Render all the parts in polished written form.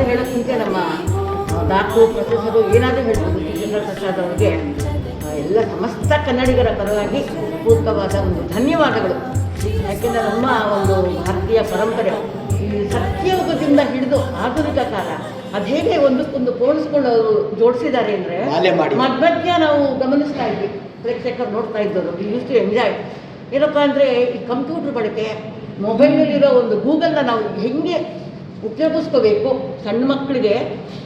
ಹೇಳೋಕ್ಕಿಂತ ನಮ್ಮ doctor professor ಏನಾದರೂ ಹೇಳ್ಬೋದು ಸುಚೇಂದ್ರ ಪ್ರಸಾದ್ ಅವರಿಗೆ ಎಲ್ಲ ಸಮಸ್ತ ಕನ್ನಡಿಗರ ಪರವಾಗಿ ಪೂರ್ವಕವಾದ ಒಂದು ಧನ್ಯವಾದಗಳು. ಯಾಕೆಂದರೆ ನಮ್ಮ ಒಂದು ಭಾರತೀಯ ಪರಂಪರೆ ಈ ಸತ್ಯಯುಗದಿಂದ ಹಿಡಿದು ಆಧುನಿಕ ಕಾಲ ಅದು ಹೇಗೆ ಒಂದಕ್ಕೊಂದು ಪೋಣಿಸ್ಕೊಂಡು ಅವರು ಜೋಡಿಸಿದ್ದಾರೆ ಅಂದರೆ ಮಧ್ಯ ನಾವು ಗಮನಿಸ್ತಾ ಇದ್ವಿ, ಪ್ರೇಕ್ಷಕರು ನೋಡ್ತಾ ಇದ್ದವರು ಯೂಸ್ ಟು ಎಂಜಾಯ್. ಏನಪ್ಪ ಅಂದರೆ ಈ ಕಂಪ್ಯೂಟರ್ ಬಳಕೆ, ಮೊಬೈಲಲ್ಲಿರೋ ಒಂದು ಗೂಗಲ್ನ ನಾವು ಹೇಗೆ ಉಪಯೋಗಿಸ್ಕೋಬೇಕು, ಸಣ್ಣ ಮಕ್ಕಳಿಗೆ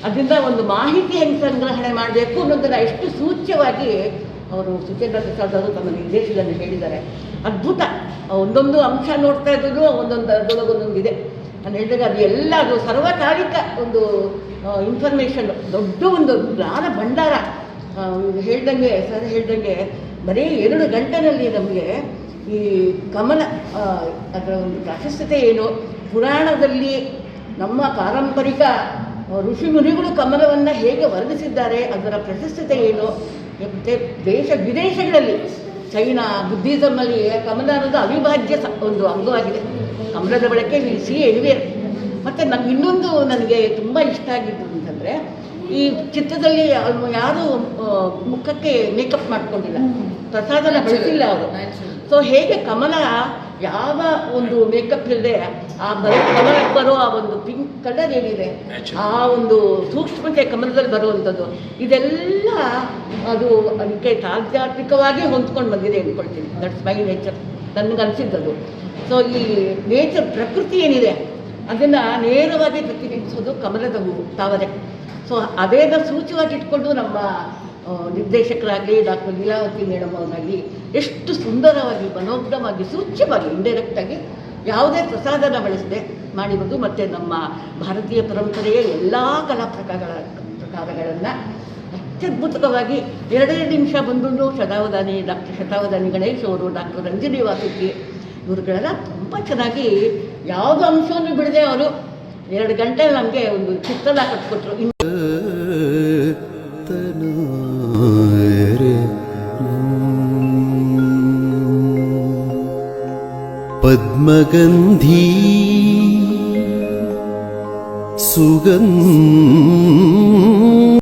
ಅದರಿಂದ ಒಂದು ಮಾಹಿತಿ ಹೆಂಗೆ ಸಂಗ್ರಹಣೆ ಮಾಡಬೇಕು ಅನ್ನೋದನ್ನು ಎಷ್ಟು ಸೂಚ್ಯವಾಗಿ ಅವರು ಸುಚೇಂದ್ರ ಪ್ರಸಾದ್ ಅವರು ತಮ್ಮ ನಿರ್ದೇಶನದಲ್ಲಿ ಹೇಳಿದ್ದಾರೆ. ಅದ್ಭುತ. ಒಂದೊಂದು ಅಂಶ ನೋಡ್ತಾ ಇದ್ದದ್ದು ಒಂದೊಂದಿದೆ. ನಾನು ಹೇಳಿದಾಗ ಅದು ಎಲ್ಲ ಅದು ಸರ್ವಕಾಲಿಕ ಒಂದು ಇನ್ಫಾರ್ಮೇಷನ್, ದೊಡ್ಡ ಒಂದು ಜ್ಞಾನ ಭಂಡಾರ. ಸರ್ ಹೇಳ್ದಂಗೆ ಬರೀ 2 ಗಂಟೆನಲ್ಲಿ ನಮಗೆ ಈ ಕಮಲ ಅದರ ಒಂದು ಪ್ರಾಶಸ್ತ್ಯತೆ ಏನು, ಪುರಾಣದಲ್ಲಿ ನಮ್ಮ ಪಾರಂಪರಿಕ ಋಷಿ ಮುನಿಗಳು ಕಮಲವನ್ನು ಹೇಗೆ ವರ್ಣಿಸಿದ್ದಾರೆ, ಅದರ ಪ್ರಶಸ್ತ್ಯತೆ ಏನು, ಮತ್ತು ದೇಶ ವಿದೇಶಗಳಲ್ಲಿ ಚೈನಾ ಬುದ್ಧಿಸಮಲ್ಲಿ ಕಮಲ ಅನ್ನೋದು ಅವಿಭಾಜ್ಯ ಒಂದು ಅಂಗವಾಗಿದೆ. ಕಮಲದ ಬಳಕೆ ವಿ ಸಿ ಎನಿವೇರ್. ಮತ್ತು ಇನ್ನೊಂದು ನನಗೆ ತುಂಬ ಇಷ್ಟ ಆಗಿದ್ದು ಅಂತಂದರೆ ಈ ಚಿತ್ರದಲ್ಲಿ ಯಾರೂ ಮುಖಕ್ಕೆ ಮೇಕಪ್ ಮಾಡ್ಕೊಂಡಿಲ್ಲ, ಪ್ರಸಾದನ ಬಳಸಿಲ್ಲ ಅವರು. ಸೊ ಹೇಗೆ ಕಮಲ ಯಾವ ಒಂದು ಮೇಕಪ್ ಇಲ್ಲದೆ ಆ ಕಮಲಕ್ಕೆ ಬರೋ ಆ ಒಂದು ಪಿಂಕ್ ಕಲರ್ ಏನಿದೆ, ಆ ಒಂದು ಸೂಕ್ಷ್ಮತೆ ಕಮಲದಲ್ಲಿ ಬರುವಂಥದ್ದು, ಇದೆಲ್ಲ ಅದು ಅದಕ್ಕೆ ತಾತ್ಕಾಲಿಕವಾಗಿ ಹೊಂದ್ಕೊಂಡು ಬಂದಿದೆ ಅಂದ್ಕೊಳ್ತೀನಿ. ದಟ್ಸ್ ಮೈ ನೇಚರ್, ನನಗನ್ಸಿದ್ದದು. ಸೊ ಈ ನೇಚರ್ ಪ್ರಕೃತಿ ಏನಿದೆ ಅದನ್ನು ನೇರವಾಗಿ ಪ್ರತಿಬಿಂಬಿಸೋದು ಕಮಲದ ಹೂವು, ತಾವರೆ. ಸೊ ಅದೇನ ಸೂಚ್ಯವಾಗಿ ಇಟ್ಕೊಂಡು ನಮ್ಮ ನಿರ್ದೇಶಕರಾಗಲಿ ಡಾಕ್ಟರ್ ಲೀಲಾವತಿ ಮೇಡಮ್ ಅವರಾಗಲಿ ಎಷ್ಟು ಸುಂದರವಾಗಿ ಮನೋಜ್ಞವಾಗಿ ಸೂಚ್ಯವಾಗಿ ಇಂಡೈರೆಕ್ಟಾಗಿ ಯಾವುದೇ ಪ್ರಸಾದನ ಬಳಸದೆ ಮಾಡಿರೋದು. ಮತ್ತು ನಮ್ಮ ಭಾರತೀಯ ಪರಂಪರೆಯ ಎಲ್ಲ ಕಲಾ ಪ್ರಕಾರಗಳನ್ನು ಅತ್ಯದ್ಭುತವಾಗಿ 2 ನಿಮಿಷ ಬಂದು ಶತಾವಧಾನಿ ಡಾಕ್ಟರ್ ಶತಾವಧಾನಿ ಗಣೇಶ್ ಅವರು, ಡಾಕ್ಟರ್ ರಂಜಿನಿ ವಾಸುಕಿ ಇವ್ರುಗಳೆಲ್ಲ ತುಂಬ ಚೆನ್ನಾಗಿ ಯಾವುದೋ ಅಂಶವನ್ನು ಬಿಡದೆ ಅವರು 2 ಗಂಟೆ ನಮಗೆ ಒಂದು ಚಿತ್ರಣ ಕಟ್ಕೊಟ್ರು. ಪದ್ಮಗಂಧಿ ಸುಗಂಧ